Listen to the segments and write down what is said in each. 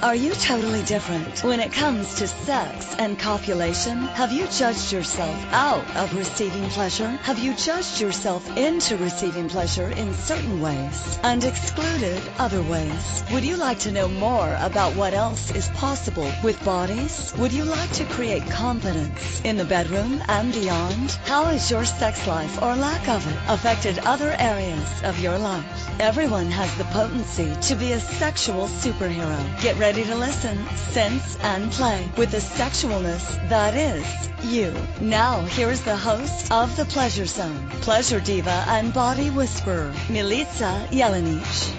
Are you totally different when it comes to sex and copulation? Have you judged yourself out of receiving pleasure? Have you judged yourself into receiving pleasure in certain ways and excluded other ways? Would you like to know more about what else is possible with bodies? Would you like to create confidence in the bedroom and beyond? How has your sex life or lack of it affected other areas of your life? Everyone has the potency to be a sexual superhero. Get ready to listen, sense, and play with the sexualness that is you. Now, here's the host of The Pleasure Zone, pleasure diva and body whisperer, Milica Jelenic.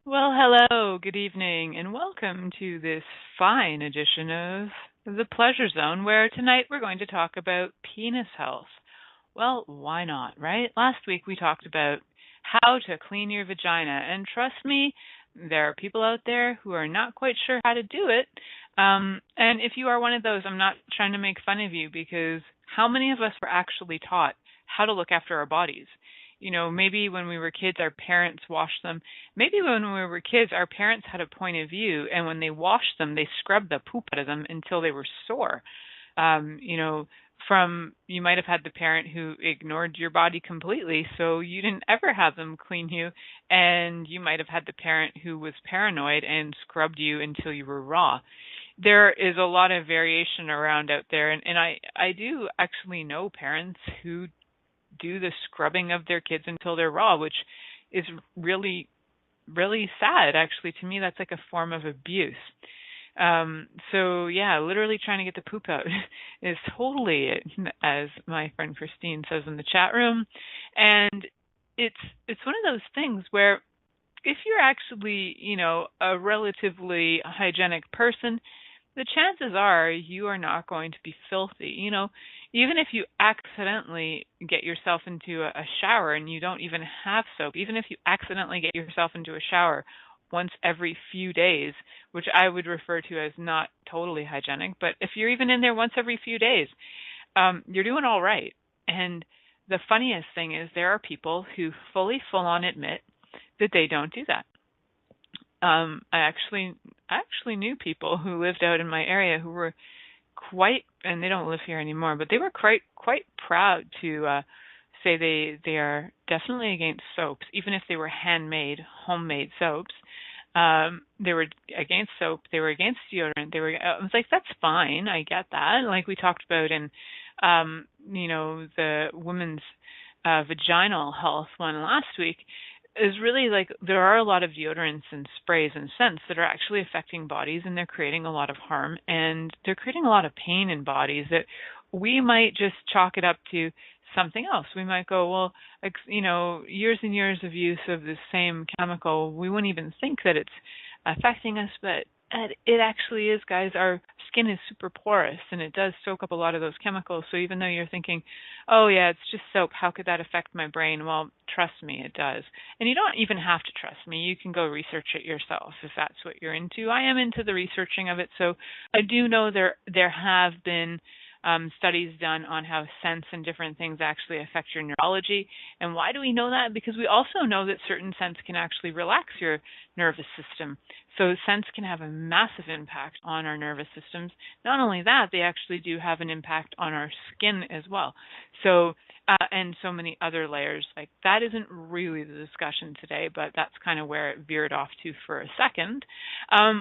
Well, hello, good evening, and welcome to this fine edition of The Pleasure Zone, where tonight we're going to talk about penis health. Well, why not, right? Last week we talked about how to clean your vagina, and trust me, there are people out there who are not quite sure how to do it. And if you are one of those, I'm not trying to make fun of you, because how many of us were actually taught how to look after our bodies? You know, maybe when we were kids, our parents washed them. Maybe when we were kids, our parents had a point of view, and when they washed them, they scrubbed the poop out of them until they were sore. You might have had the parent who ignored your body completely, so you didn't ever have them clean you, and you might have had the parent who was paranoid and scrubbed you until you were raw. There is a lot of variation around out there, and I do actually know parents who do the scrubbing of their kids until they're raw, which is really, really sad. Actually, to me, that's like a form of abuse. Literally trying to get the poop out is totally it, as my friend Christine says in the chat room. And it's one of those things where if you're actually, a relatively hygienic person, the chances are you are not going to be filthy. Even if you accidentally get yourself into a shower and you don't even have soap, even if you accidentally get yourself into a shower once every few days, which I would refer to as not totally hygienic, but if you're even in there once every few days, you're doing all right. And the funniest thing is there are people who full on admit that they don't do that. I actually knew people who lived out in my area who were and they don't live here anymore, but they were quite proud to say they are definitely against soaps, even if they were homemade soaps. They were against soap. They were against deodorant. I was like, that's fine. I get that. Like we talked about in, the women's vaginal health one last week, is really like there are a lot of deodorants and sprays and scents that are actually affecting bodies, and they're creating a lot of harm, and they're creating a lot of pain in bodies that we might just chalk it up to something else. We might go, well, years and years of use of the same chemical, we wouldn't even think that it's affecting us, but it actually is, guys. Our skin is super porous, and it does soak up a lot of those chemicals. So even though you're thinking, oh yeah, it's just soap, how could that affect my brain? Well, trust me, it does. And you don't even have to trust me. You can go research it yourself if that's what you're into. I am into the researching of it, so I do know there have been studies done on how scents and different things actually affect your neurology. And why do we know that? Because we also know that certain scents can actually relax your nervous system. So scents can have a massive impact on our nervous systems. Not only that, they actually do have an impact on our skin as well. So, and so many other layers. Like that isn't really the discussion today, but that's kind of where it veered off to for a second.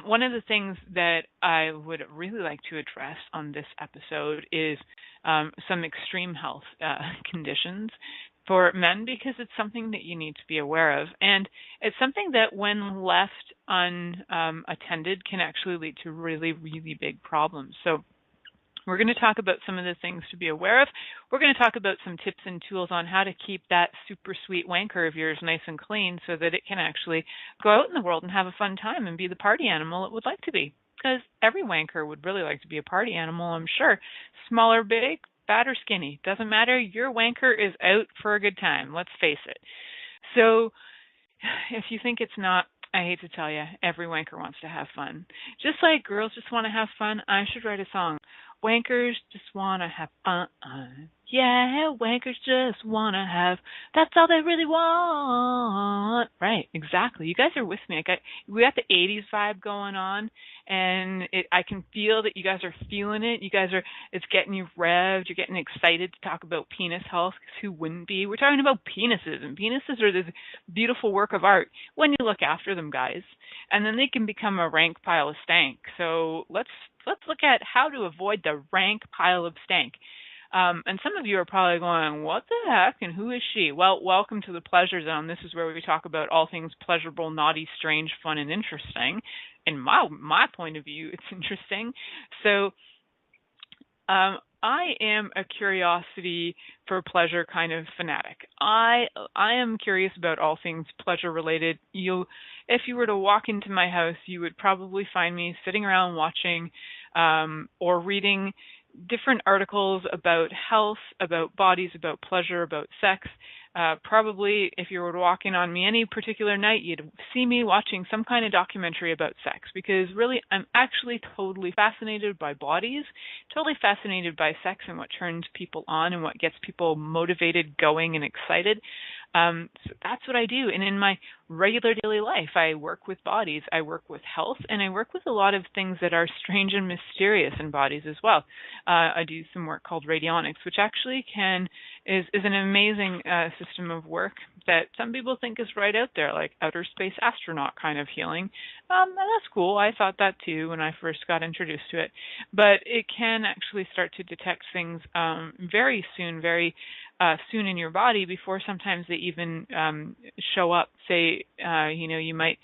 One of the things that I would really like to address on this episode is some extreme health conditions for men, because it's something that you need to be aware of. And it's something that when left unattended can actually lead to really, really big problems. So we're going to talk about some of the things to be aware of. We're going to talk about some tips and tools on how to keep that super sweet wanker of yours nice and clean so that it can actually go out in the world and have a fun time and be the party animal it would like to be. Because every wanker would really like to be a party animal, I'm sure. Small or big, fat or skinny, doesn't matter. Your wanker is out for a good time, let's face it. So if you think it's not, I hate to tell you, every wanker wants to have fun. Just like girls just want to have fun, I should write a song. Wankers just want to have fun. Yeah, wankers just want to have. That's all they really want. Right, exactly. You guys are with me. We got the 80s vibe going on, and I can feel that you guys are feeling it. It's getting you revved. You're getting excited to talk about penis health, because who wouldn't be? We're talking about penises, and penises are this beautiful work of art when you look after them, guys. And then they can become a rank pile of stank. So let's look at how to avoid the rank pile of stank. And some of you are probably going, what the heck, and who is she? Well, welcome to the Pleasure Zone. This is where we talk about all things pleasurable, naughty, strange, fun, and interesting. In my point of view, it's interesting. So I am a curiosity for pleasure kind of fanatic. I am curious about all things pleasure related. If you were to walk into my house, you would probably find me sitting around watching or reading different articles about health, about bodies, about pleasure, about sex. Probably if you were walking on me any particular night, you'd see me watching some kind of documentary about sex, because really I'm actually totally fascinated by bodies, totally fascinated by sex and what turns people on and what gets people motivated, going, and excited. So that's what I do. And in my regular daily life, I work with bodies, I work with health, and I work with a lot of things that are strange and mysterious in bodies as well. I do some work called radionics, which actually is an amazing system of work that some people think is right out there, like outer space astronaut kind of healing. And that's cool. I thought that too when I first got introduced to it. But it can actually start to detect things very soon in your body, before sometimes they even show up. Say, you might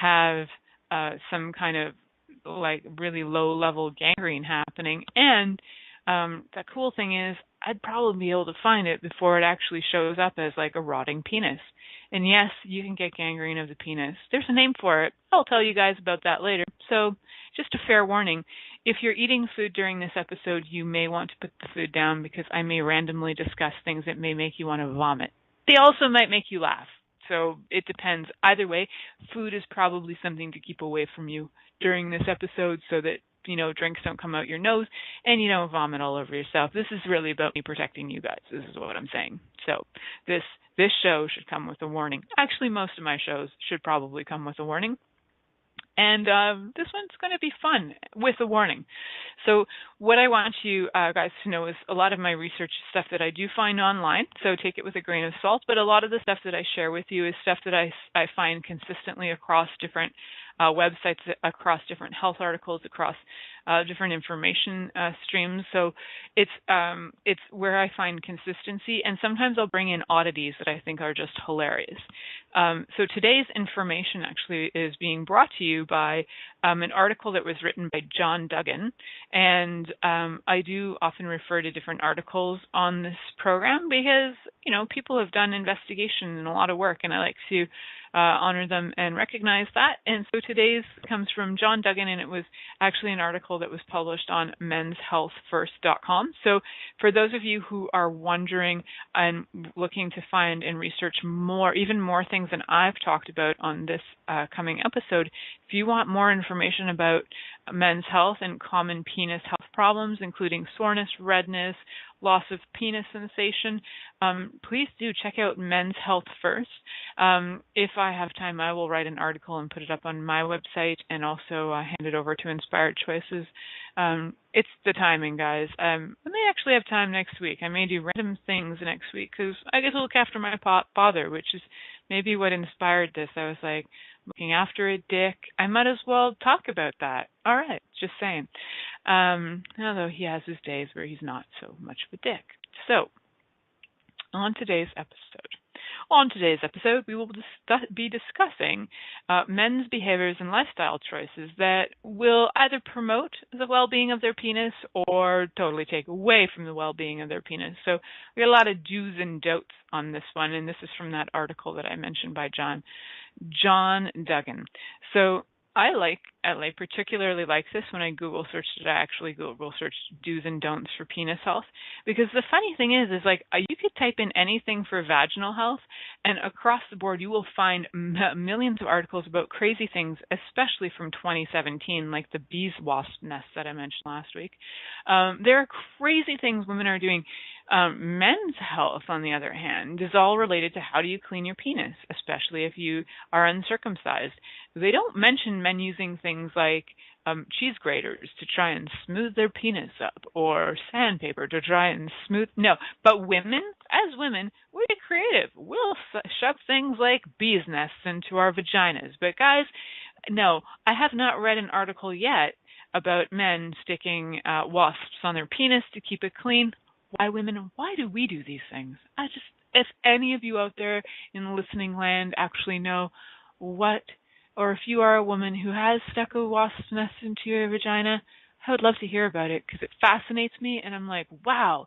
have some kind of like really low level gangrene happening, and the cool thing is I'd probably be able to find it before it actually shows up as like a rotting penis. And yes, you can get gangrene of the penis. There's a name for it. I'll tell you guys about that later. So just a fair warning, if you're eating food during this episode, you may want to put the food down, because I may randomly discuss things that may make you want to vomit. They also might make you laugh. So it depends. Either way, food is probably something to keep away from you during this episode, so that drinks don't come out your nose and you don't vomit all over yourself. This is really about me protecting you guys. This is what I'm saying. So this show should come with a warning. Actually, most of my shows should probably come with a warning. And this one's going to be fun with a warning. So what I want you guys to know is a lot of my research is stuff that I do find online, so take it with a grain of salt. But a lot of the stuff that I share with you is stuff that I find consistently across different websites, across different health articles, across different information streams. So it's where I find consistency, and sometimes I'll bring in oddities that I think are just hilarious. So today's information actually is being brought to you by an article that was written by John Duggan, and I do often refer to different articles on this program because people have done investigation and a lot of work, and I like to honor them and recognize that. And so today's comes from John Duggan, and it was actually an article that was published on menshealthfirst.com. So for those of you who are wondering and looking to find and research even more things than I've talked about on this coming episode, if you want more information about men's health and common penis health problems, including soreness, redness, loss of penis sensation, please do check out Men's Health First. If I have time, I will write an article and put it up on my website, and also hand it over to Inspired Choices. It's the timing, guys. I may actually have time next week. I may do random things next week, because I get to look after my father, which is maybe what inspired this. I was like, looking after a dick, I might as well talk about that. All right, just saying. Although he has his days where he's not so much of a dick. So, on today's episode, we will be discussing men's behaviors and lifestyle choices that will either promote the well-being of their penis or totally take away from the well-being of their penis. So we got a lot of do's and don'ts on this one, and this is from that article that I mentioned by John Duggan. So I particularly like this when I Google searched it. I actually Google searched do's and don'ts for penis health, because the funny thing is like you could type in anything for vaginal health, and across the board you will find millions of articles about crazy things, especially from 2017, like the bees wasp nest that I mentioned last week. There are crazy things women are doing Men's health, on the other hand, is all related to how do you clean your penis, especially if you are uncircumcised. They don't mention men using things like cheese graters to try and smooth their penis up, or sandpaper to try and smooth. No, but women, as women, we're creative. We'll shove things like bees' nests into our vaginas. But guys, no, I have not read an article yet about men sticking wasps on their penis to keep it clean. Why, women? Why do we do these things? If any of you out there in listening land actually know what, or if you are a woman who has stuck a wasp's nest into your vagina, I would love to hear about it, because it fascinates me, and I'm like, wow,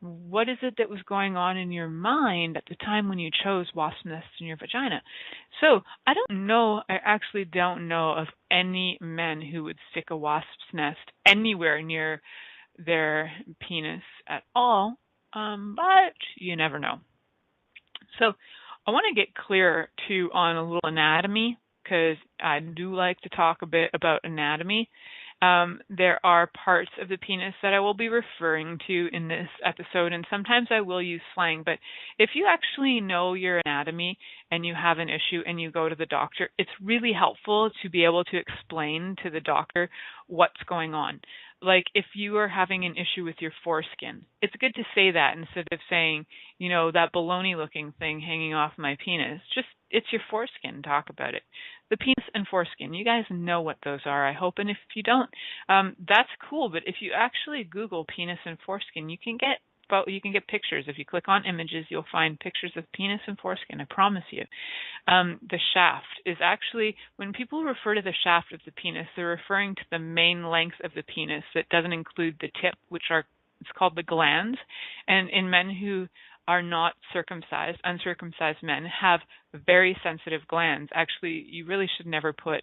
what is it that was going on in your mind at the time when you chose wasp nests in your vagina? So I actually don't know of any men who would stick a wasp's nest anywhere near their penis at all, but you never know. So I want to get clear too on a little anatomy, because I do like to talk a bit about anatomy. There are parts of the penis that I will be referring to in this episode, and sometimes I will use slang, but if you actually know your anatomy and you have an issue and you go to the doctor, it's really helpful to be able to explain to the doctor what's going on. Like if you are having an issue with your foreskin, it's good to say that instead of saying, that baloney looking thing hanging off my penis. Just, it's your foreskin. Talk about it. The penis and foreskin, you guys know what those are, I hope. And if you don't, that's cool. But if you actually Google penis and foreskin, you can get pictures. If you click on images, you'll find pictures of penis and foreskin, I promise you. The shaft is actually, when people refer to the shaft of the penis, they're referring to the main length of the penis that doesn't include the tip, it's called the glans. And in men who are not circumcised, uncircumcised men have very sensitive glands. Actually, you really should never put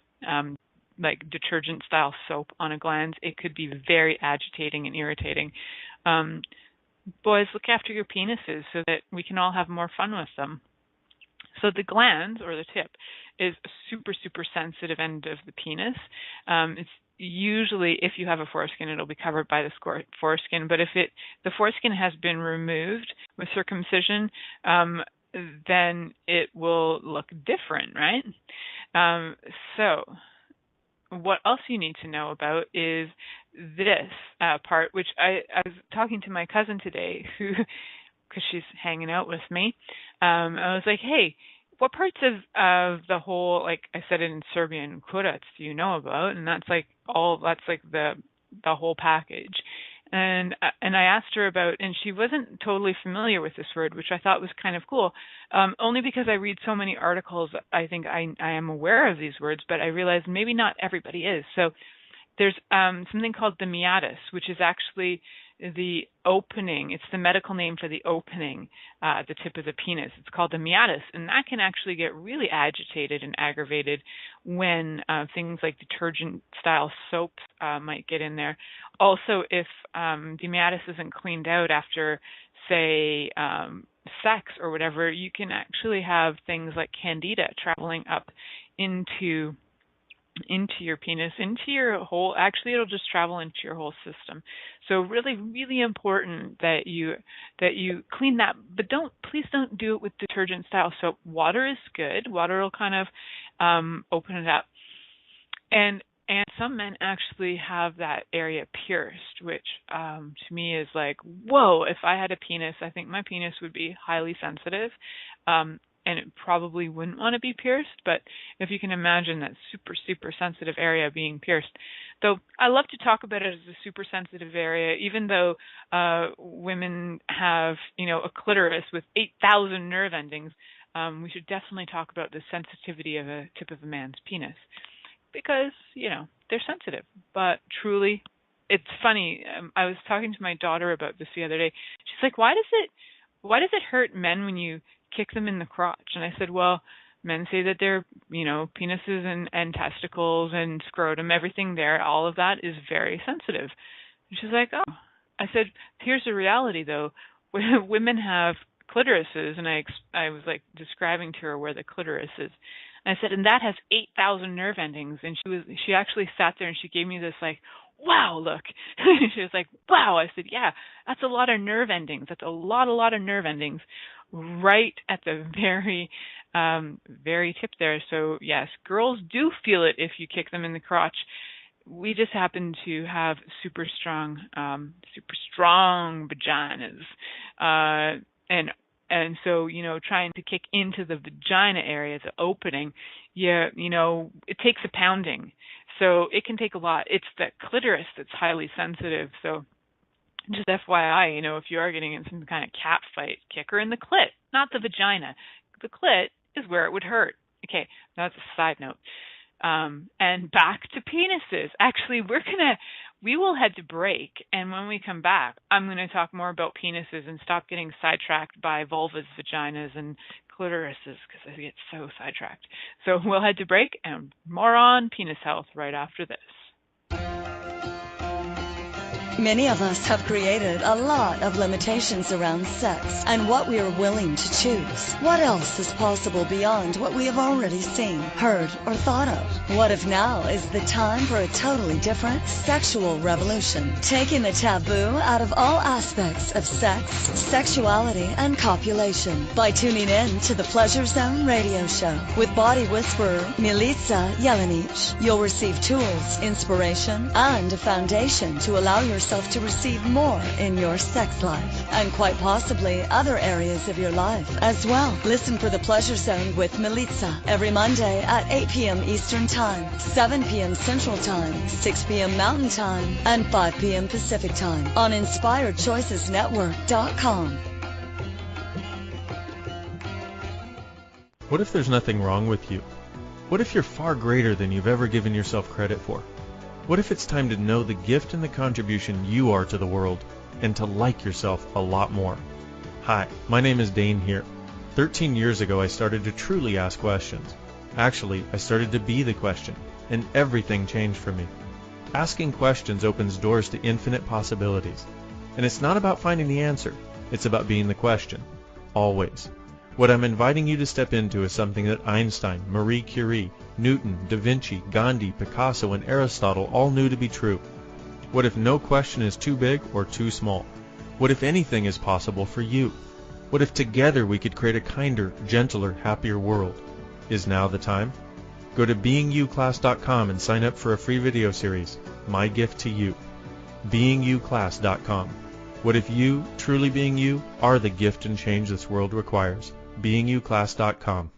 like detergent style soap on a gland. It could be very agitating and irritating. Boys, look after your penises so that we can all have more fun with them. So the glans, or the tip, is super, super sensitive end of the penis. It's usually, if you have a foreskin, it'll be covered by the foreskin. But if the foreskin has been removed with circumcision, then it will look different, right? So what else you need to know about is this part, which I was talking to my cousin today, who, because she's hanging out with me, I was like, hey, what parts of the whole, like I said it in Serbian, kurac, do you know about? And that's like the whole package. And I asked her about, and she wasn't totally familiar with this word, which I thought was kind of cool. Only because I read so many articles, I think I am aware of these words, but I realized maybe not everybody is. So there's something called the meatus, which is actually the opening. It's the medical name for the opening at the tip of the penis. It's called the meatus, and that can actually get really agitated and aggravated when things like detergent-style soaps might get in there. Also, if the meatus isn't cleaned out after, say, sex or whatever, you can actually have things like candida traveling up into your penis, into your whole, actually it'll just travel into your whole system. So really, really important that you clean that, but please don't do it with detergent style soap. Water is good. Water will kind of open it up. And some men actually have that area pierced, which to me is like, whoa, if I had a penis, I think my penis would be highly sensitive. And it probably wouldn't want to be pierced, but if you can imagine that super, super sensitive area being pierced. Though I love to talk about it as a super sensitive area, even though women have, a clitoris with 8,000 nerve endings, we should definitely talk about the sensitivity of a tip of a man's penis. Because, they're sensitive. But truly, it's funny. I was talking to my daughter about this the other day. She's like, why does it hurt men when you kick them in the crotch? And I said, well, men say that their, penises and testicles and scrotum, everything there, all of that is very sensitive. And she's like, oh. I said, here's the reality, though. Women have clitorises, and I was like describing to her where the clitoris is. And I said, and that has 8,000 nerve endings. And she actually sat there and she gave me this like, wow, look. She was like, wow. I said, yeah, that's a lot of nerve endings. That's a lot of nerve endings right at the very tip there. So yes, girls do feel it if you kick them in the crotch. We just happen to have super strong vaginas, and so trying to kick into the vagina area, the opening, it takes a pounding, so it can take a lot. It's the clitoris that's highly sensitive, so just FYI, if you are getting in some kind of cat fight, kick her in the clit, not the vagina. The clit is where it would hurt. Okay, that's a side note. And back to penises. Actually, we will head to break, and when we come back, I'm going to talk more about penises and stop getting sidetracked by vulvas, vaginas, and clitorises, because I get so sidetracked. So we'll head to break, and more on penis health right after this. Many of us have created a lot of limitations around sex and what we are willing to choose. What else is possible beyond what we have already seen, heard, or thought of? What if now is the time for a totally different sexual revolution, taking the taboo out of all aspects of sex, sexuality, and copulation by tuning in to the Pleasure Zone radio show with body whisperer Milica Jelenic. You'll receive tools, inspiration, and a foundation to allow yourself to receive more in your sex life and quite possibly other areas of your life as well. Listen for the Pleasure Zone with Milica every Monday at 8 p.m. Eastern Time, 7 p.m. Central Time, 6 p.m. Mountain Time, and 5 p.m. Pacific Time on InspiredChoicesNetwork.com. What if there's nothing wrong with you? What if you're far greater than you've ever given yourself credit for? What if it's time to know the gift and the contribution you are to the world and to like yourself a lot more? Hi, my name is Dane here. 13 years ago, I started to truly ask questions. Actually, I started to be the question, and everything changed for me. Asking questions opens doors to infinite possibilities. And it's not about finding the answer. It's about being the question. Always. What I'm inviting you to step into is something that Einstein, Marie Curie, Newton, Da Vinci, Gandhi, Picasso, and Aristotle all knew to be true. What if no question is too big or too small? What if anything is possible for you? What if together we could create a kinder, gentler, happier world? Is now the time? Go to beingyouclass.com and sign up for a free video series, My Gift to You. beingyouclass.com. What if you, truly being you, are the gift and change this world requires? beingyouclass.com.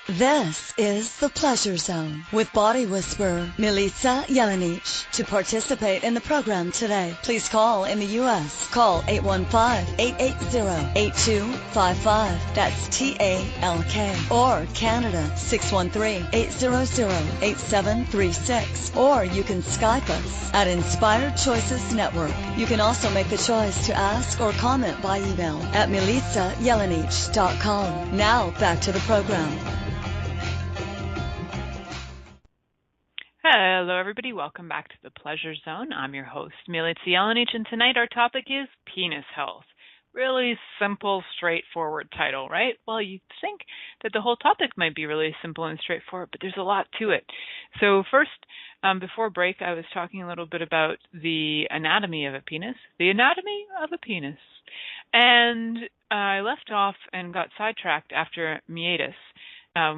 This is the Pleasure Zone with body whisperer Milica Jelenic. To participate in the program today, please call in the U.S. Call 815-880-8255. That's TALK. Or Canada 613-800-8736. Or you can Skype us at Inspired Choices Network. You can also make the choice to ask or comment by email at milicajelenic.com. Now back to the program. Hello, everybody. Welcome back to the Pleasure Zone. I'm your host, Milica Jelenic, and tonight our topic is penis health. Really simple, straightforward title, right? Well, you'd think that the whole topic might be really simple and straightforward, but there's a lot to it. So first, before break, I was talking a little bit about the anatomy of a penis. The anatomy of a penis. And I left off and got sidetracked after meatus,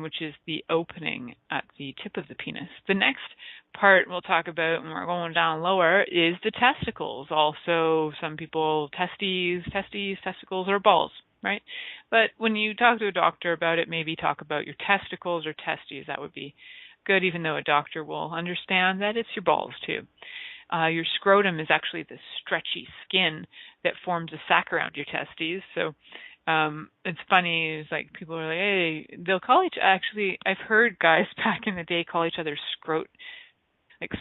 which is the opening at the tip of the penis. The next part we'll talk about when we're going down lower is the testicles. Also, some people, testicles, or balls, right? But when you talk to a doctor about it, maybe talk about your testicles or testes. That would be good, even though a doctor will understand that it's your balls, too. Your scrotum is actually the stretchy skin that forms a sac around your testes. So it's funny, it's like people are like, hey, they'll call actually, I've heard guys back in the day call each other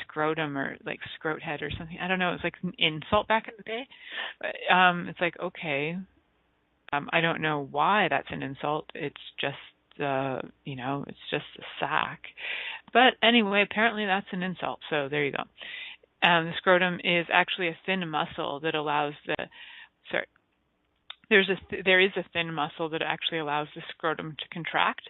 scrotum or like scrot head or something. I don't know, it's like an insult back in the day. But it's like, okay, I don't know why that's an insult. It's just, it's just a sac. But anyway, apparently that's an insult, so there you go. The scrotum is actually a thin muscle that allows there is a thin muscle that actually allows the scrotum to contract.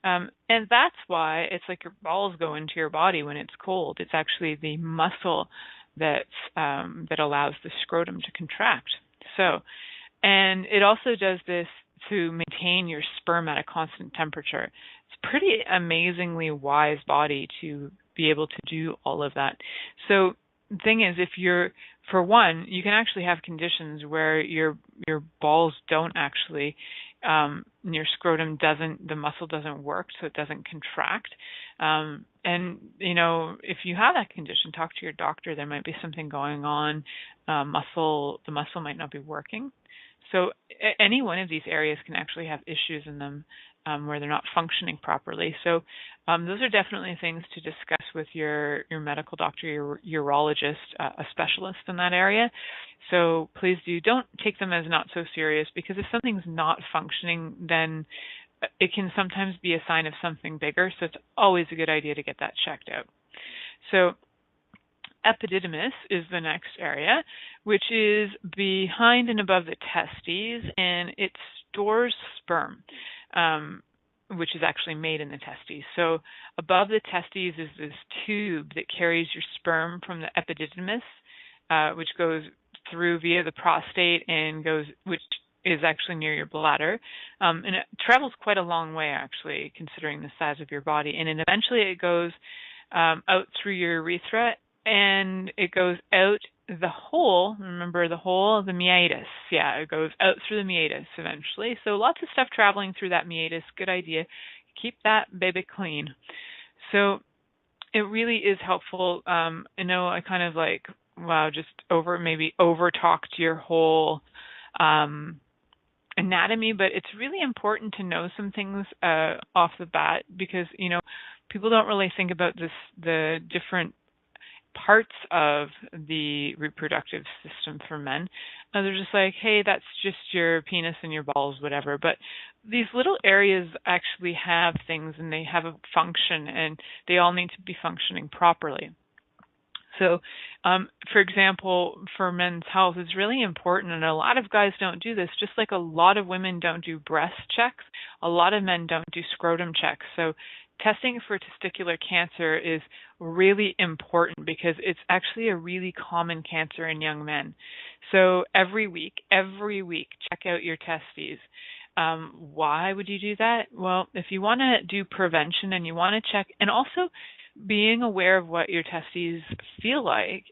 And that's why it's like your balls go into your body when it's cold. It's actually the muscle that allows the scrotum to contract. So, and it also does this to maintain your sperm at a constant temperature. It's pretty amazingly wise body to be able to do all of that. So the thing is, if you're, for one, you can actually have conditions where your balls don't actually, your scrotum doesn't, the muscle doesn't work, so it doesn't contract. And, you know, if you have that condition, talk to your doctor. There might be something going on. The muscle might not be working. So any one of these areas can actually have issues in them where they're not functioning properly. So those are definitely things to discuss with your medical doctor, your urologist, a specialist in that area. So please don't take them as not so serious, because if something's not functioning, then it can sometimes be a sign of something bigger. So it's always a good idea to get that checked out. So epididymis is the next area, which is behind and above the testes, and it stores sperm, which is actually made in the testes. So above the testes is this tube that carries your sperm from the epididymis, which goes through via the prostate and which is actually near your bladder. And it travels quite a long way, actually, considering the size of your body. And then eventually it goes out through your urethra, and it goes out the hole. Remember the hole? The meatus. Yeah, it goes out through the meatus eventually. So lots of stuff traveling through that meatus. Good idea. Keep that baby clean. So it really is helpful. I know I kind of just over talked your whole anatomy, but it's really important to know some things off the bat, because, you know, people don't really think about the different parts of the reproductive system for men. They're just like, hey, that's just your penis and your balls, whatever. But these little areas actually have things, and they have a function, and they all need to be functioning properly. So, for example, for men's health, it's really important, and a lot of guys don't do this, just like a lot of women don't do breast checks, a lot of men don't do scrotum checks. So testing for testicular cancer is really important, because it's actually a really common cancer in young men. So every week, check out your testes. Why would you do that? Well, if you want to do prevention and you want to check, and also being aware of what your testes feel like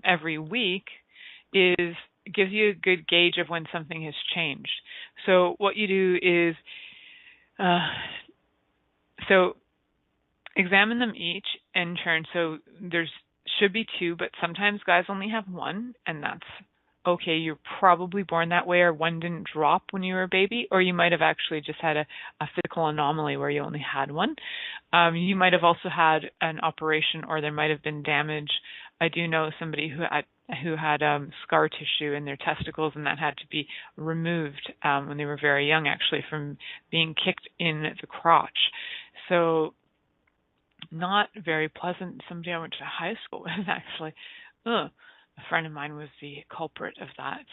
every week gives you a good gauge of when something has changed. So what you do is, examine them each in turn. So there should be two, but sometimes guys only have one, and that's okay. You're probably born that way, or one didn't drop when you were a baby, or you might have actually just had a physical anomaly where you only had one. You might have also had an operation, or there might have been damage. I do know somebody who had scar tissue in their testicles, and that had to be removed when they were very young, actually, from being kicked in the crotch. So not very pleasant. Somebody I went to high school with, actually. A friend of mine was the culprit of that.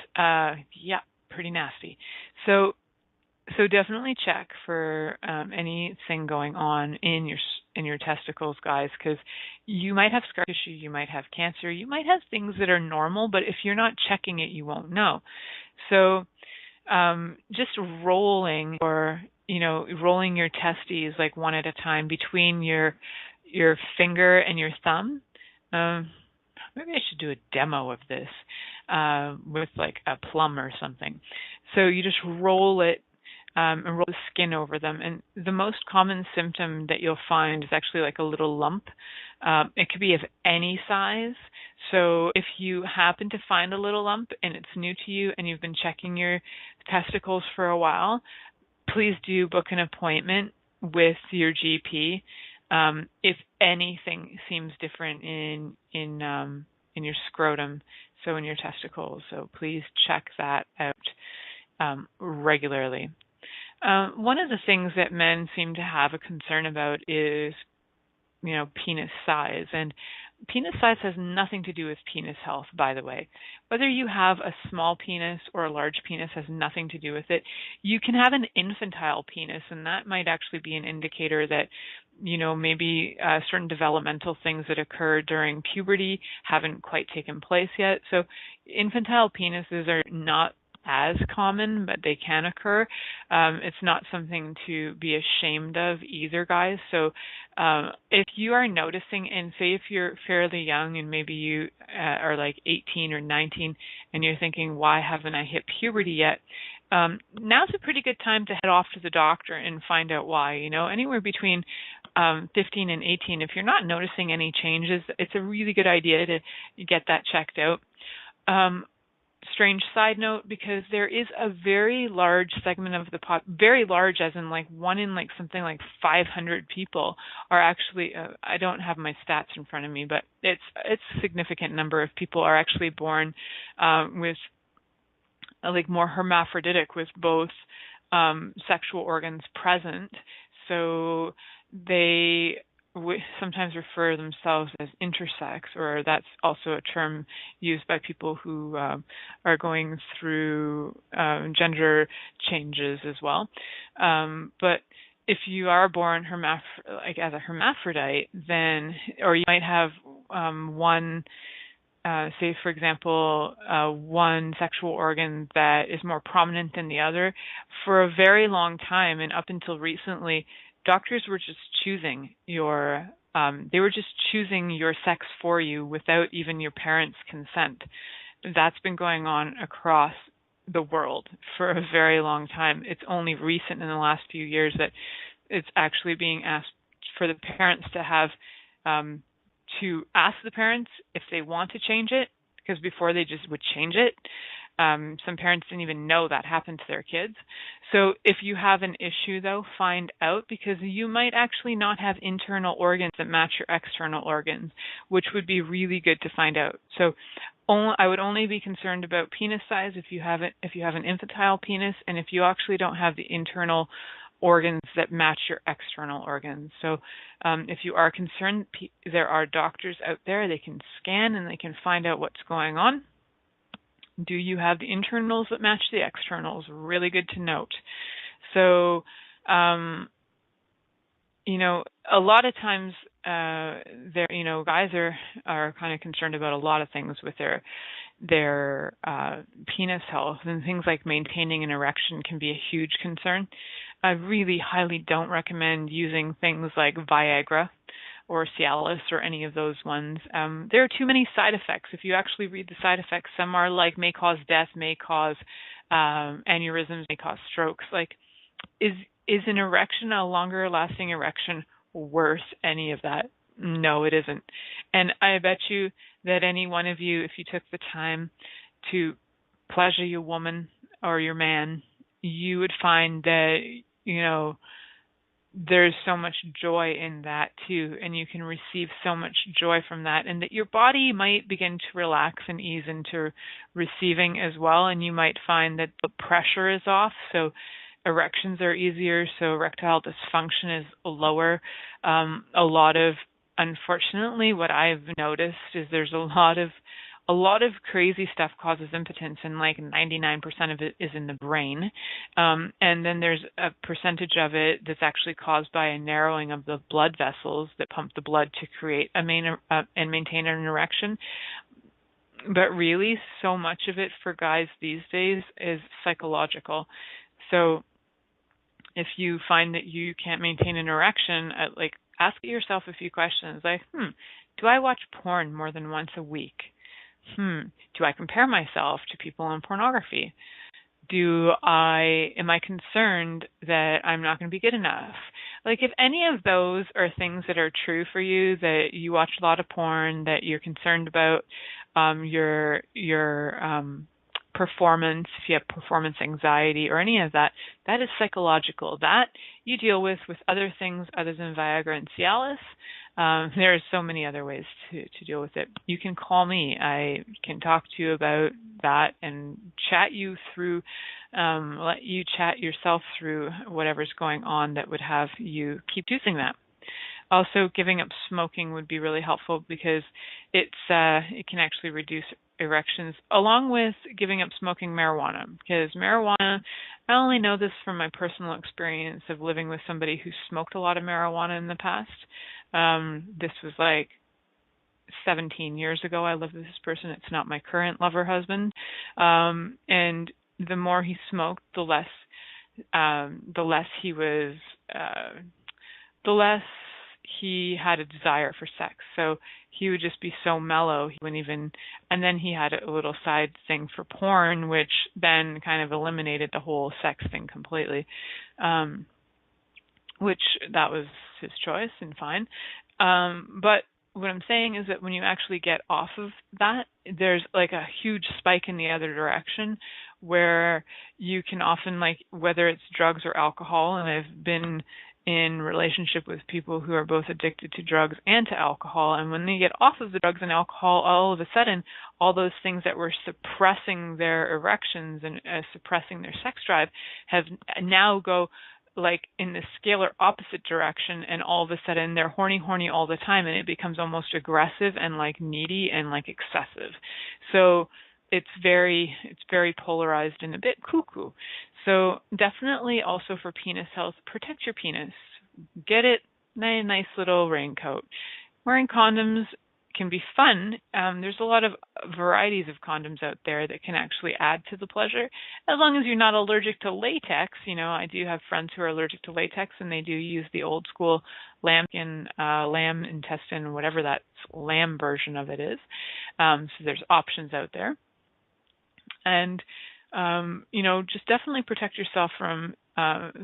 Yeah, pretty nasty. So definitely check for anything going on in your testicles, guys, because you might have scar tissue, you might have cancer, you might have things that are normal, but if you're not checking it, you won't know. So just rolling your testes like one at a time between your finger and your thumb. Maybe I should do a demo of this with like a plum or something. So you just roll it and roll the skin over them. And the most common symptom that you'll find is actually like a little lump. It could be of any size. So if you happen to find a little lump and it's new to you and you've been checking your testicles for a while, please do book an appointment with your GP. If anything seems different in your scrotum, so in your testicles, so please check that out regularly. One of the things that men seem to have a concern about is, penis size, and penis size has nothing to do with penis health, by the way. Whether you have a small penis or a large penis has nothing to do with it. You can have an infantile penis, and that might actually be an indicator that, maybe certain developmental things that occur during puberty haven't quite taken place yet. So infantile penises are not as common, but they can occur. It's not something to be ashamed of either, guys. So if you are noticing, and say if you're fairly young and maybe you are like 18 or 19 and you're thinking, why haven't I hit puberty yet? Now's a pretty good time to head off to the doctor and find out why. Anywhere between 15 and 18, if you're not noticing any changes, it's a really good idea to get that checked out. Strange side note, because there is a very large segment of the very large as in like one in like something like 500 people are actually, I don't have my stats in front of me, but it's a significant number of people are actually born with like more hermaphroditic, with both sexual organs present. So they sometimes refer themselves as intersex, or that's also a term used by people who are going through gender changes as well. But if you are born as a hermaphrodite, then, or you might have one, say for example, one sexual organ that is more prominent than the other, for a very long time and up until recently, doctors were just choosing your sex for you without even your parents' consent. That's been going on across the world for a very long time. It's only recent in the last few years that it's actually being asked for the parents to have to ask the parents if they want to change it, because before they just would change it. Some parents didn't even know that happened to their kids. So if you have an issue, though, find out, because you might actually not have internal organs that match your external organs, which would be really good to find out. So I would only be concerned about penis size if you have an infantile penis, and if you actually don't have the internal organs that match your external organs. So if you are concerned, there are doctors out there. They can scan and they can find out what's going on. Do you have the internals that match the externals? Really good to note. So, a lot of times, guys are kind of concerned about a lot of things with their penis health, and things like maintaining an erection can be a huge concern. I really highly don't recommend using things like Viagra or Cialis or any of those ones. There are too many side effects. If you actually read the side effects, some are like may cause death, may cause aneurysms, may cause strokes. Like, is an erection, a longer lasting erection, worth any of that? No, it isn't. And I bet you that any one of you, if you took the time to pleasure your woman or your man, you would find that, there's so much joy in that too, and you can receive so much joy from that, and that your body might begin to relax and ease into receiving as well, and you might find that the pressure is off, so erections are easier, so erectile dysfunction is lower. Unfortunately, what I've noticed is there's a lot of crazy stuff causes impotence, and like 99% of it is in the brain. And then there's a percentage of it that's actually caused by a narrowing of the blood vessels that pump the blood to create and maintain an erection. But really, so much of it for guys these days is psychological. So if you find that you can't maintain an erection, ask yourself a few questions like, do I watch porn more than once a week? Do I compare myself to people on pornography? Am I concerned that I'm not going to be good enough? Like, if any of those are things that are true for you, that you watch a lot of porn, that you're concerned about your performance, if you have performance anxiety or any of that, that is psychological. That you deal with other things other than Viagra and Cialis. There are so many other ways to deal with it. You can call me. I can talk to you about that and chat you through, let you chat yourself through whatever's going on that would have you keep using that. Also, giving up smoking would be really helpful because it can actually reduce erections, along with giving up smoking marijuana. Because marijuana, I only know this from my personal experience of living with somebody who smoked a lot of marijuana in the past. This was like 17 years ago. I lived with this person. It's not my current lover husband. And the more he smoked, the less he was, the less he had a desire for sex. So he would just be so mellow, he wouldn't even, and then he had a little side thing for porn, which then kind of eliminated the whole sex thing completely, which that was his choice and fine. But what I'm saying is that when you actually get off of that, there's like a huge spike in the other direction where you can often, like, whether it's drugs or alcohol, and I've been in relationship with people who are both addicted to drugs and to alcohol, and when they get off of the drugs and alcohol, all of a sudden, all those things that were suppressing their erections and suppressing their sex drive have now go like in the scalar opposite direction, and all of a sudden they're horny all the time, and it becomes almost aggressive and like needy and like excessive. So it's very polarized and a bit cuckoo. So definitely also for penis health, protect your penis. Get it a nice little raincoat. Wearing condoms can be fun. There's a lot of varieties of condoms out there that can actually add to the pleasure, as long as you're not allergic to latex. You know, I do have friends who are allergic to latex, and they do use the old school lamb intestine, whatever that lamb version of it is. So there's options out there. And, just definitely protect yourself from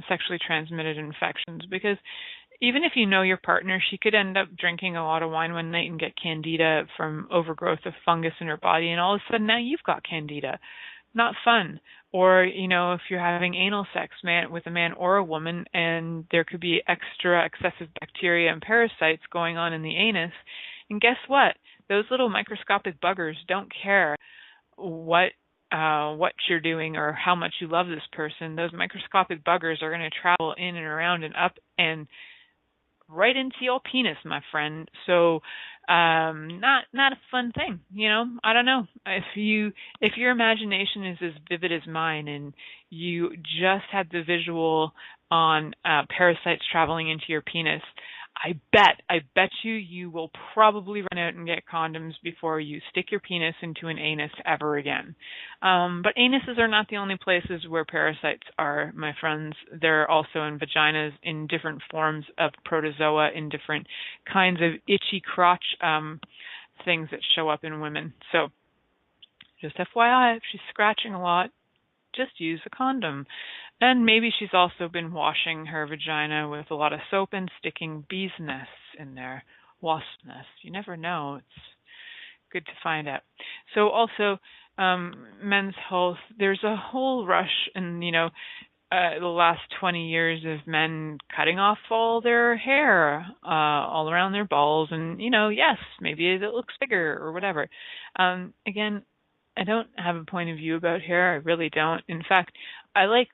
sexually transmitted infections, because even if you know your partner, she could end up drinking a lot of wine one night and get candida from overgrowth of fungus in her body, and all of a sudden now you've got candida. Not fun. Or, if you're having anal sex with a man or a woman, and there could be excessive bacteria and parasites going on in the anus, and guess what? Those little microscopic buggers don't care what you're doing or how much you love this person. Those microscopic buggers are going to travel in and around and up and right into your penis, my friend. So not a fun thing. I don't know, if your imagination is as vivid as mine and you just had the visual on parasites traveling into your penis, I bet you will probably run out and get condoms before you stick your penis into an anus ever again. But anuses are not the only places where parasites are, my friends. They're also in vaginas, in different forms of protozoa, in different kinds of itchy crotch things that show up in women. So just FYI, if she's scratching a lot, just use a condom. And maybe she's also been washing her vagina with a lot of soap and sticking bees' nests in there, wasp nests. You never know. It's good to find out. So also, men's health, there's a whole rush in, the last 20 years of men cutting off all their hair all around their balls. And, yes, maybe it looks bigger or whatever. Again, I don't have a point of view about hair. I really don't. In fact, I like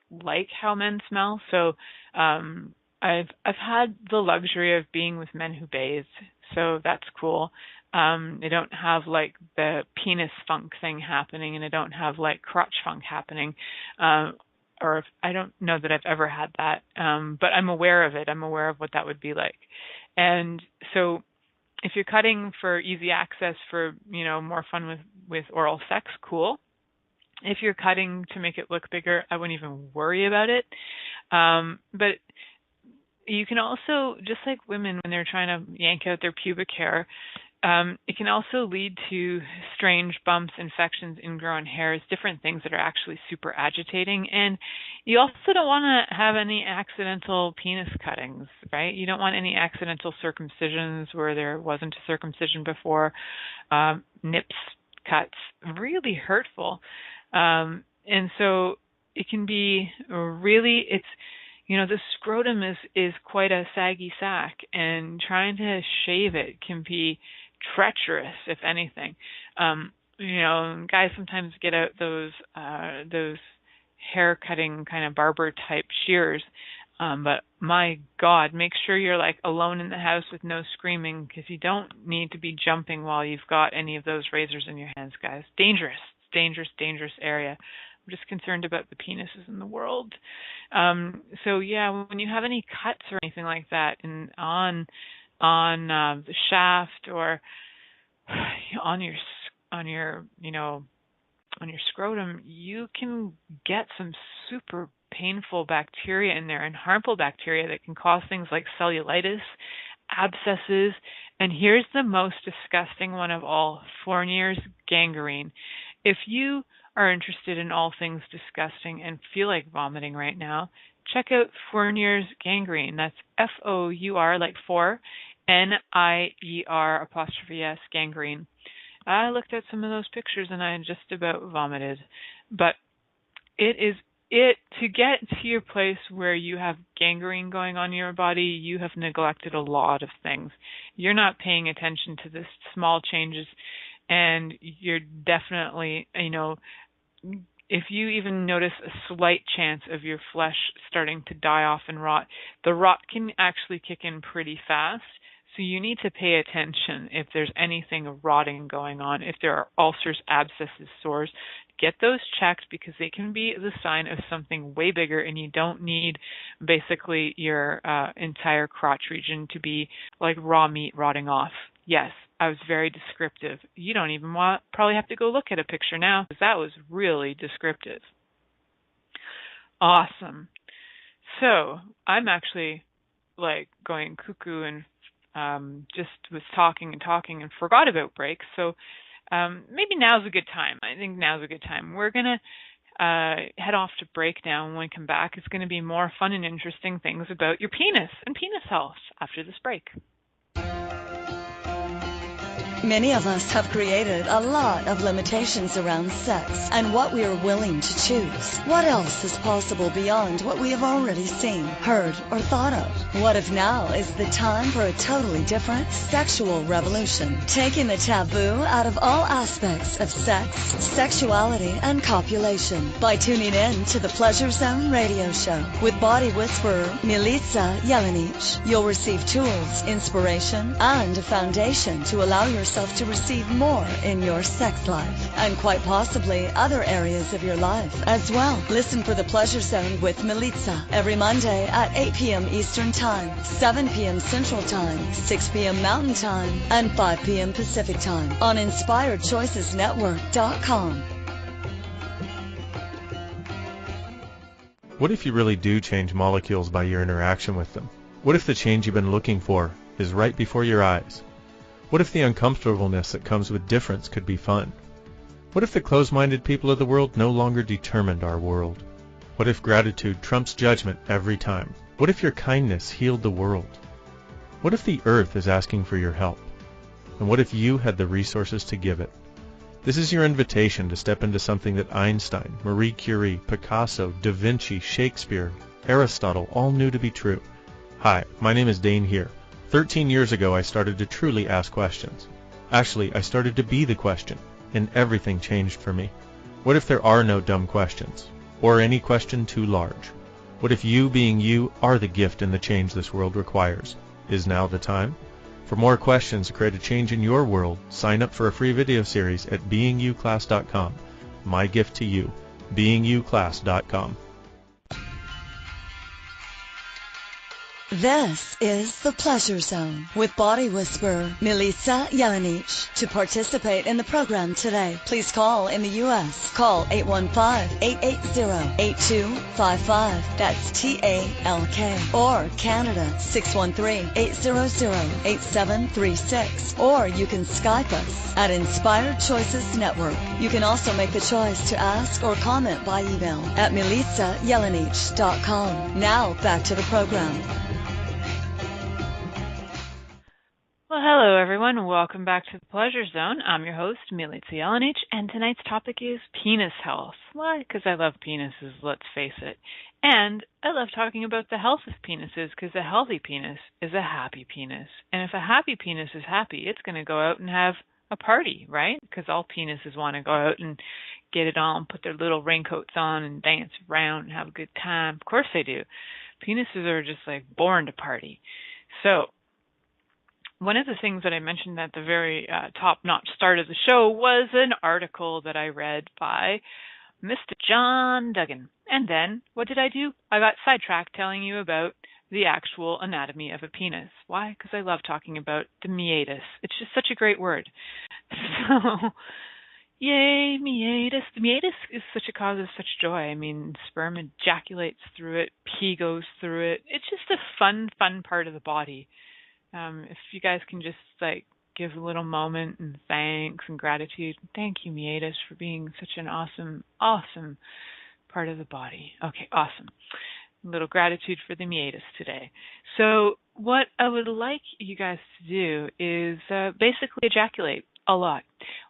how men smell. So I've had the luxury of being with men who bathe, so that's cool. They don't have like the penis funk thing happening, and they don't have like crotch funk happening. Or if, I don't know that I've ever had that, but I'm aware of it. I'm aware of what that would be like. And so if you're cutting for easy access for, more fun with oral sex, cool. If you're cutting to make it look bigger, I wouldn't even worry about it. But you can also, just like women when they're trying to yank out their pubic hair, it can also lead to strange bumps, infections, ingrown hairs, different things that are actually super agitating. And you also don't want to have any accidental penis cuttings, right? You don't want any accidental circumcisions where there wasn't a circumcision before. Nips, cuts, really hurtful. And so it can be really, the scrotum is quite a saggy sack, and trying to shave it can be treacherous, if anything. Guys sometimes get out those hair cutting kind of barber type shears, But my God, make sure you're like alone in the house with no screaming, because you don't need to be jumping while you've got any of those razors in your hands, guys. Dangerous, dangerous area. I'm just concerned about the penises in the world. So yeah, when you have any cuts or anything like that on the shaft or on your scrotum, you can get some super painful bacteria in there and harmful bacteria that can cause things like cellulitis, abscesses, and here's the most disgusting one of all, Fournier's gangrene. If you are interested in all things disgusting and feel like vomiting right now, check out Fournier's gangrene. That's F-O-U-R, like four, N-I-E-R apostrophe S, gangrene. I looked at some of those pictures and I just about vomited. But to get to your place where you have gangrene going on in your body, you have neglected a lot of things. You're not paying attention to the small changes, and you're definitely, if you even notice a slight chance of your flesh starting to die off and rot, the rot can actually kick in pretty fast. So you need to pay attention if there's anything rotting going on. If there are ulcers, abscesses, sores, get those checked, because they can be the sign of something way bigger, and you don't need basically your entire crotch region to be like raw meat rotting off. Yes, I was very descriptive. You don't even probably have to go look at a picture now, because that was really descriptive. Awesome. So I'm actually like going cuckoo and just was talking and forgot about breaks. So maybe now's a good time. I think now's a good time. We're going to head off to break now, and when we come back, it's going to be more fun and interesting things about your penis and penis health after this break. Many of us have created a lot of limitations around sex and what we are willing to choose. What else is possible beyond what we have already seen, heard, or thought of? What if now is the time for a totally different sexual revolution? Taking the taboo out of all aspects of sex, sexuality, and copulation by tuning in to the Pleasure Zone radio show with body whisperer Milica Jelenic. You'll receive tools, inspiration, and a foundation to allow yourself to receive more in your sex life, and quite possibly other areas of your life as well. Listen for the Pleasure Zone with Milica every Monday at 8 p.m. Eastern Time, 7 p.m. Central Time, 6 p.m. Mountain Time, and 5 p.m. Pacific Time on InspiredChoicesNetwork.com. What if you really do change molecules by your interaction with them? What if the change you've been looking for is right before your eyes? What if the uncomfortableness that comes with difference could be fun? What if the closed-minded people of the world no longer determined our world? What if gratitude trumps judgment every time? What if your kindness healed the world? What if the earth is asking for your help? And what if you had the resources to give it? This is your invitation to step into something that Einstein, Marie Curie, Picasso, Da Vinci, Shakespeare, Aristotle all knew to be true. Hi, my name is Dane here. 13 years ago, I started to truly ask questions. Actually, I started to be the question, and everything changed for me. What if there are no dumb questions, or any question too large? What if you being you are the gift and the change this world requires? Is now the time? For more questions to create a change in your world, sign up for a free video series at beingyouclass.com. My gift to you, beingyouclass.com. This is the Pleasure Zone with body whisperer Milica Jelenic. To participate in the program today, please call in the U.S. Call 815-880-8255. That's TALK. Or Canada 613-800-8736. Or you can Skype us at Inspired Choices Network. You can also make the choice to ask or comment by email at milicajelenic.com. Now back to the program. Well, hello, everyone. Welcome back to the Pleasure Zone. I'm your host, Milica Jelenic, and tonight's topic is penis health. Why? Because I love penises, let's face it. And I love talking about the health of penises, because a healthy penis is a happy penis. And if a happy penis is happy, it's going to go out and have a party, right? Because all penises want to go out and get it on, put their little raincoats on and dance around and have a good time. Of course they do. Penises are just like born to party. So one of the things that I mentioned at the very top-notch start of the show was an article that I read by Mr. John Duggan. And then, what did I do? I got sidetracked telling you about the actual anatomy of a penis. Why? Because I love talking about the meatus. It's just such a great word. So, yay, meatus. The meatus is such a cause of such joy. I mean, sperm ejaculates through it, pee goes through it. It's just a fun part of the body. If you guys can just like give a little moment and thanks and gratitude. Thank you, meatus, for being such an awesome part of the body. Okay, awesome. A little gratitude for the meatus today. So what I would like you guys to do is basically ejaculate a lot.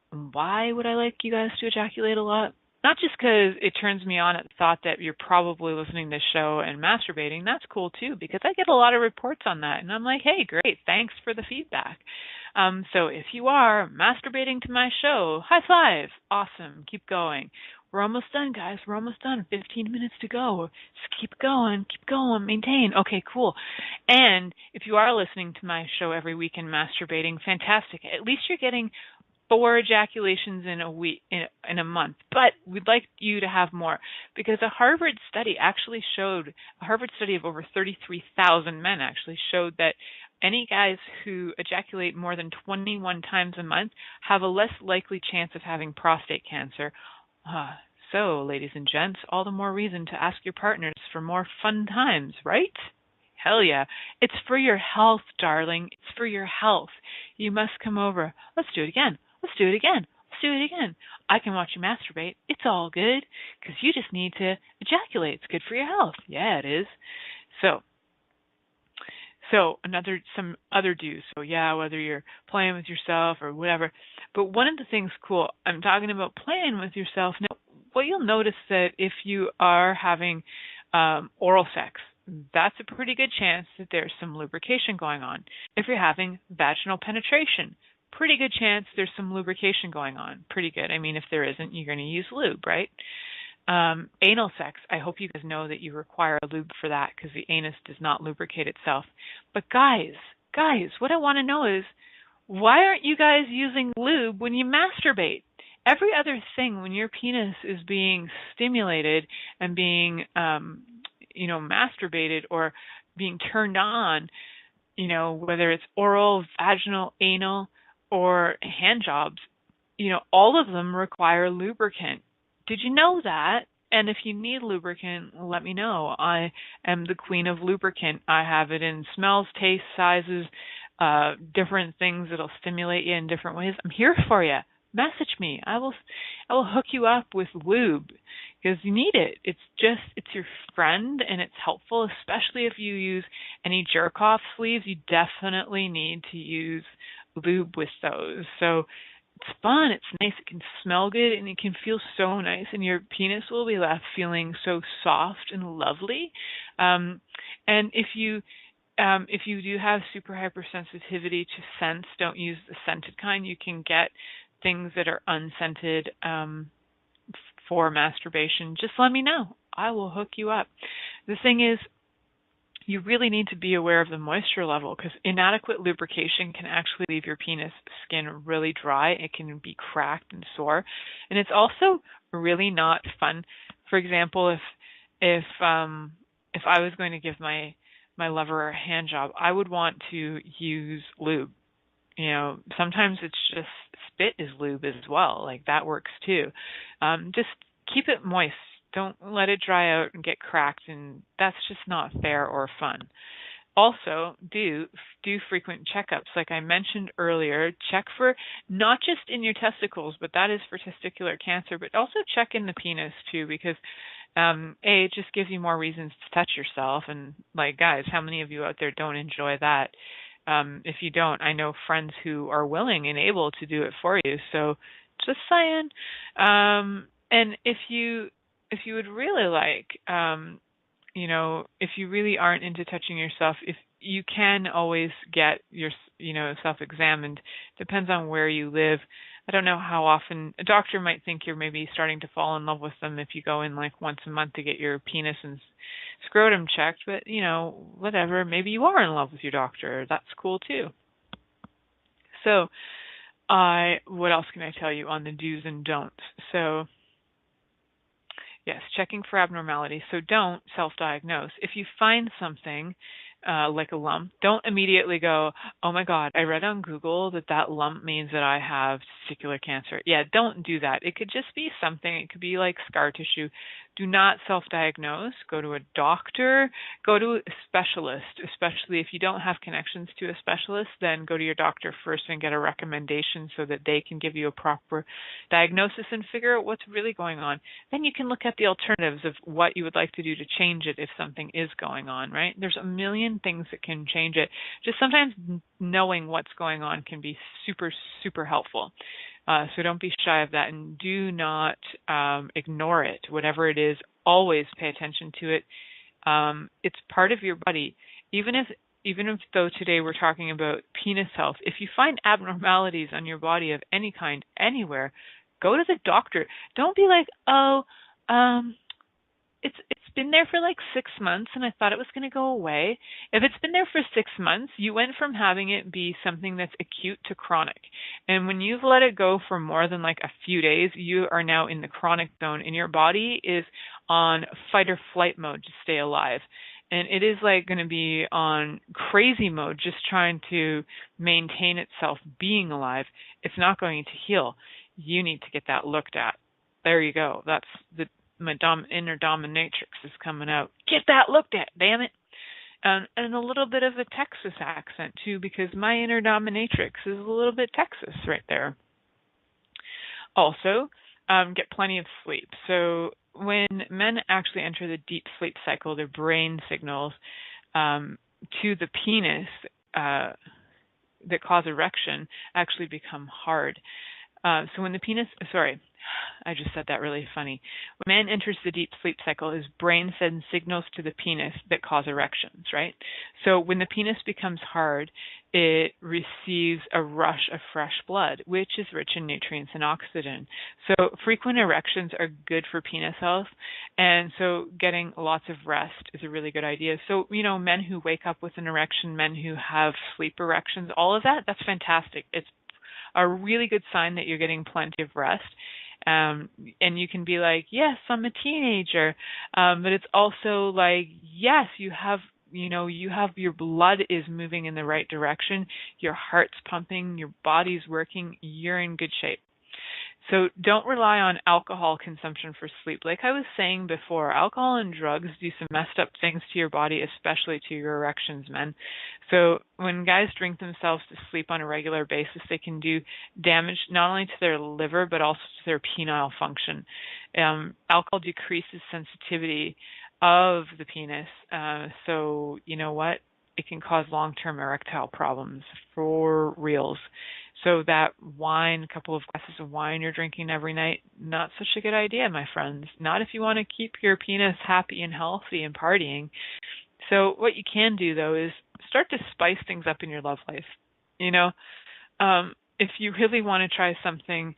Why would I like you guys to ejaculate a lot? Not just because it turns me on at the thought that you're probably listening to this show and masturbating. That's cool too, because I get a lot of reports on that. And I'm like, hey, great, thanks for the feedback. So if you are masturbating to my show, high five. Awesome. Keep going. We're almost done, guys. We're almost done. 15 minutes to go. Just keep going, maintain. Okay, cool. And if you are listening to my show every week and masturbating, fantastic. At least you're getting 4 ejaculations in a week, in a month, but we'd like you to have more, because a Harvard study of over 33,000 men actually showed that any guys who ejaculate more than 21 times a month have a less likely chance of having prostate cancer. So, ladies and gents, all the more reason to ask your partners for more fun times, right? Hell yeah. It's for your health, darling. It's for your health. You must come over. Let's do it again. Let's do it again. Let's do it again. I can watch you masturbate. It's all good, because you just need to ejaculate. It's good for your health. Yeah, it is. So some other do's. So yeah, whether you're playing with yourself or whatever. But one of the things, cool, I'm talking about playing with yourself. Now, what you'll notice that if you are having oral sex, that's a pretty good chance that there's some lubrication going on. If you're having vaginal penetration, pretty good chance there's some lubrication going on. Pretty good. I mean, if there isn't, you're going to use lube, right? Anal sex, I hope you guys know that you require a lube for that, because the anus does not lubricate itself. But guys, what I want to know is, why aren't you guys using lube when you masturbate? Every other thing, when your penis is being stimulated and being, masturbated or being turned on, whether it's oral, vaginal, anal, or hand jobs, all of them require lubricant. Did you know that? And if you need lubricant, let me know. I am the queen of lubricant. I have it in smells, tastes, sizes, different things that'll stimulate you in different ways. I'm here for you. Message me. I will hook you up with lube, because you need it. It's your friend, and it's helpful, especially if you use any jerk-off sleeves. You definitely need to use lube with those. So it's fun, it's nice, it can smell good, and it can feel so nice, and your penis will be left feeling so soft and lovely. And if you do have super hypersensitivity to scents, don't use the scented kind. You can get things that are unscented for masturbation. Just let me know. I will hook you up. The thing is, you really need to be aware of the moisture level, because inadequate lubrication can actually leave your penis skin really dry. It can be cracked and sore, and it's also really not fun. For example, if I was going to give my lover a hand job, I would want to use lube. Sometimes it's just spit is lube as well. Like, that works too. Just keep it moist. Don't let it dry out and get cracked, and that's just not fair or fun. Also, do frequent checkups. Like I mentioned earlier, check for not just in your testicles, but that is for testicular cancer, but also check in the penis too, because it just gives you more reasons to touch yourself. And like, guys, how many of you out there don't enjoy that? If you don't, I know friends who are willing and able to do it for you. So just saying. And if you would really like, if you really aren't into touching yourself, if you can always get your, self-examined. Depends on where you live. I don't know how often. A doctor might think you're maybe starting to fall in love with them if you go in like once a month to get your penis and scrotum checked, but, whatever. Maybe you are in love with your doctor. That's cool too. So, what else can I tell you on the do's and don'ts? So, yes, checking for abnormalities. So don't self-diagnose. If you find something like a lump, don't immediately go, oh my God, I read on Google that lump means that I have testicular cancer. Yeah, don't do that. It could just be something. It could be like scar tissue. Do not self-diagnose. Go to a doctor. Go to a specialist, especially if you don't have connections to a specialist, then go to your doctor first and get a recommendation so that they can give you a proper diagnosis and figure out what's really going on. Then you can look at the alternatives of what you would like to do to change it if something is going on, right? There's a million things that can change it. Just sometimes knowing what's going on can be super, super helpful. So don't be shy of that, and do not ignore it. Whatever it is, always pay attention to it. It's part of your body. Even if though today we're talking about penis health, if you find abnormalities on your body of any kind anywhere, go to the doctor. Don't be like, it's been there for like 6 months and I thought it was going to go away. If it's been there for 6 months, you went from having it be something that's acute to chronic. And when you've let it go for more than like a few days, you are now in the chronic zone and your body is on fight or flight mode to stay alive. And it is like going to be on crazy mode, just trying to maintain itself being alive. It's not going to heal. You need to get that looked at. There you go. That's my inner dominatrix is coming out. Get that looked at, damn it. And a little bit of a Texas accent too, because my inner dominatrix is a little bit Texas right there. Also, get plenty of sleep. So when men actually enter the deep sleep cycle, their brain signals to the penis that cause erection actually become hard. So when the penis, I just said that really funny. When man enters the deep sleep cycle, his brain sends signals to the penis that cause erections, right? So when the penis becomes hard, it receives a rush of fresh blood, which is rich in nutrients and oxygen. So frequent erections are good for penis health, and so getting lots of rest is a really good idea. So, men who wake up with an erection, men who have sleep erections, all of that, that's fantastic. It's a really good sign that you're getting plenty of rest. And you can be like, yes, I'm a teenager. But it's also like, yes, you have your blood is moving in the right direction. Your heart's pumping, your body's working, you're in good shape. So don't rely on alcohol consumption for sleep. Like I was saying before, alcohol and drugs do some messed up things to your body, especially to your erections, men. So when guys drink themselves to sleep on a regular basis, they can do damage not only to their liver, but also to their penile function. Alcohol decreases sensitivity of the penis. So you know what? It can cause long-term erectile problems for reals. So that wine, a couple of glasses of wine you're drinking every night, not such a good idea, my friends. Not if you want to keep your penis happy and healthy and partying. So what you can do, though, is start to spice things up in your love life. If you really want to try something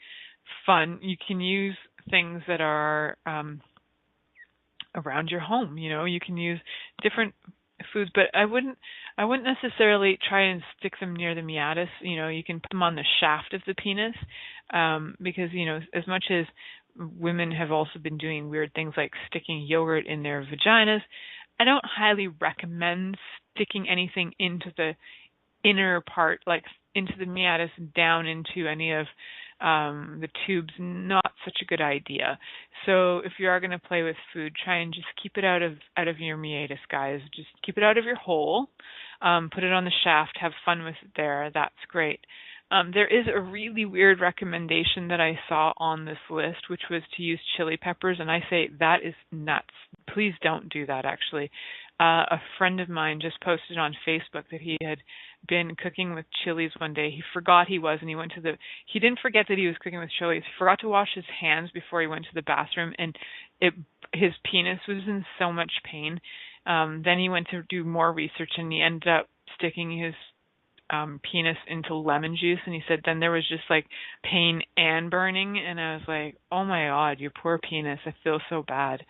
fun, you can use things that are around your home. You can use different foods, but I wouldn't necessarily try and stick them near the meatus. You can put them on the shaft of the penis, because as much as women have also been doing weird things like sticking yogurt in their vaginas, I don't highly recommend sticking anything into the inner part, like into the meatus, down into any of the tubes. Not such a good idea. So if you are going to play with food, try and just keep it out of your meatus, guys. Just keep it out of your hole. Put it on the shaft. Have fun with it there. That's great. There is a really weird recommendation that I saw on this list, which was to use chili peppers, and I say that is nuts. Please don't do that, actually. A friend of mine just posted on Facebook that he had been cooking with chilies one day. He forgot he was, and he didn't forget that he was cooking with chilies. He forgot to wash his hands before he went to the bathroom, and his penis was in so much pain. Then he went to do more research, and he ended up sticking his penis into lemon juice, and he said then there was just like pain and burning, and I was like, oh my God, your poor penis, I feel so bad.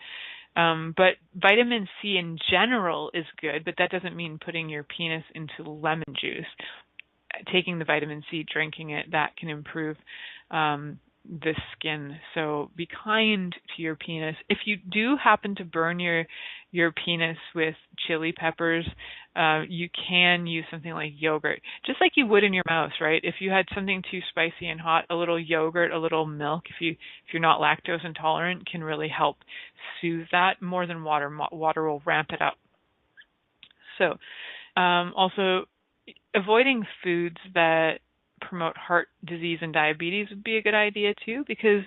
But vitamin C in general is good, but that doesn't mean putting your penis into lemon juice. Taking the vitamin C, drinking it, that can improve the skin. So be kind to your penis. If you do happen to burn your penis with chili peppers, you can use something like yogurt, just like you would in your mouth, right? If you had something too spicy and hot, a little yogurt, a little milk, if you're not lactose intolerant, can really help soothe that more than water. Water will ramp it up. So also, avoiding foods that promote heart disease and diabetes would be a good idea too, because,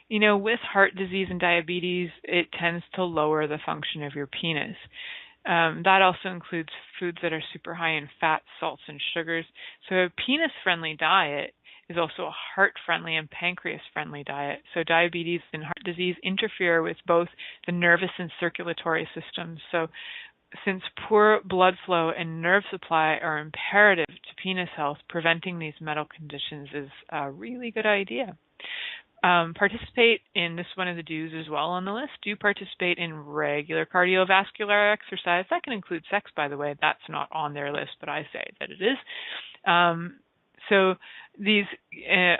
with heart disease and diabetes, it tends to lower the function of your penis. That also includes foods that are super high in fats, salts, and sugars. So a penis-friendly diet is also a heart-friendly and pancreas-friendly diet. So diabetes and heart disease interfere with both the nervous and circulatory systems. So since poor blood flow and nerve supply are imperative to penis health, preventing these medical conditions is a really good idea. Participate in this one of the do's as well on the list. Do participate in regular cardiovascular exercise. That can include sex, by the way. That's not on their list, but I say that it is. So these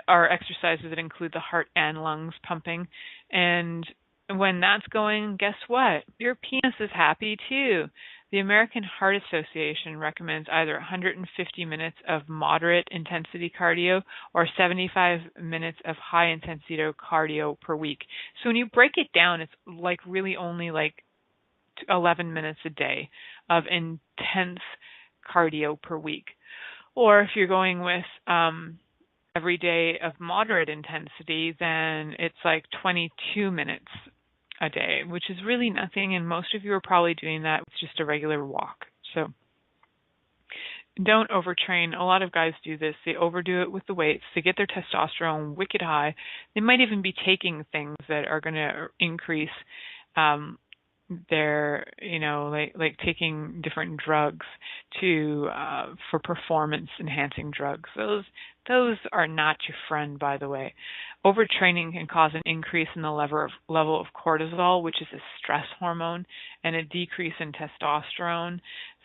are exercises that include the heart and lungs pumping. And when that's going, guess what? Your penis is happy too. The American Heart Association recommends either 150 minutes of moderate intensity cardio or 75 minutes of high intensity cardio per week. So when you break it down, it's like really only like 11 minutes a day of intense cardio per week. Or if you're going with every day of moderate intensity, then it's like 22 minutes a day, which is really nothing, and most of you are probably doing that with just a regular walk. So don't overtrain. A lot of guys do this. They overdo it with the weights. They get their testosterone wicked high. They might even be taking things that are going to increase their, like taking different drugs for performance enhancing drugs. Those are not your friend, by the way. Overtraining can cause an increase in the level of cortisol, which is a stress hormone, and a decrease in testosterone.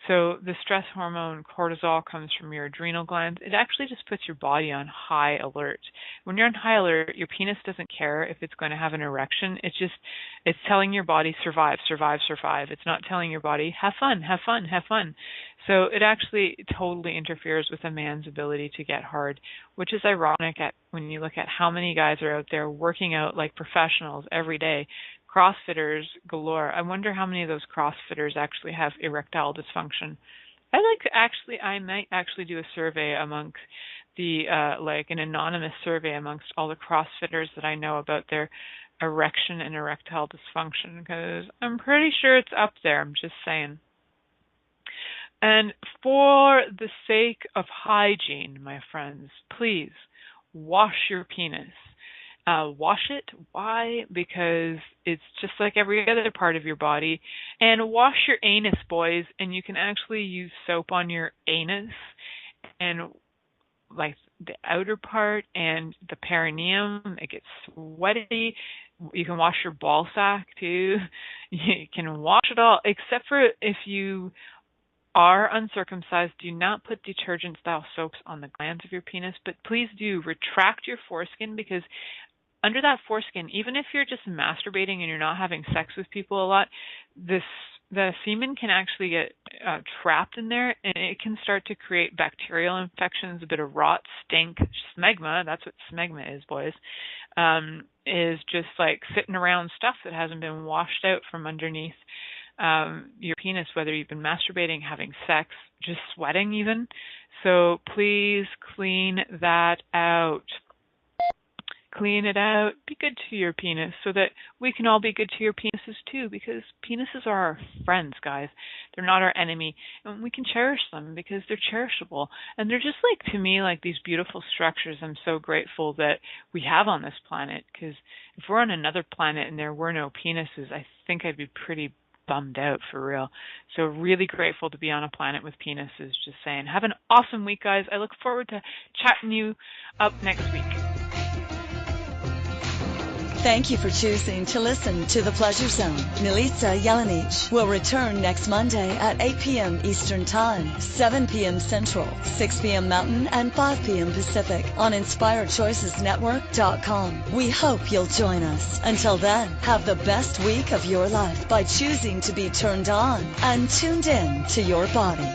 So the stress hormone cortisol comes from your adrenal glands. It actually just puts your body on high alert. When you're on high alert, your penis doesn't care if it's going to have an erection. It's telling your body survive, survive, survive. It's not telling your body have fun, have fun, have fun. So it actually totally interferes with a man's ability to get hard, which is ironic when you look at how many guys are out there working out like professionals every day. CrossFitters galore. I wonder how many of those CrossFitters actually have erectile dysfunction. I might actually do a survey amongst an anonymous survey amongst all the CrossFitters that I know about their erection and erectile dysfunction, because I'm pretty sure it's up there. I'm just saying. And for the sake of hygiene, my friends, please wash your penis. Wash it. Why? Because it's just like every other part of your body. And wash your anus, boys. And you can actually use soap on your anus and like the outer part and the perineum. It gets sweaty. You can wash your ball sack too. You can wash it all, except for if you are uncircumcised. Do not put detergent-style soaps on the glands of your penis, but please do retract your foreskin, because under that foreskin, even if you're just masturbating and you're not having sex with people a lot, the semen can actually get trapped in there, and it can start to create bacterial infections, a bit of rot, stink, smegma. That's what smegma is, boys. Is just like sitting around stuff that hasn't been washed out from underneath your penis, whether you've been masturbating, having sex, just sweating even. So please clean that out. Clean it out. Be good to your penis so that we can all be good to your penises too, because penises are our friends, guys. They're not our enemy. And we can cherish them because they're cherishable. And they're just to me, like these beautiful structures I'm so grateful that we have on this planet, because if we're on another planet and there were no penises, I think I'd be pretty bummed out for real. So really grateful to be on a planet with penises, just saying. Have an awesome week, guys. I look forward to chatting you up next week. Thank you for choosing to listen to The Pleasure Zone. Milica Jelenic will return next Monday at 8 p.m. Eastern Time, 7 p.m. Central, 6 p.m. Mountain, and 5 p.m. Pacific on InspiredChoicesNetwork.com. We hope you'll join us. Until then, have the best week of your life by choosing to be turned on and tuned in to your body.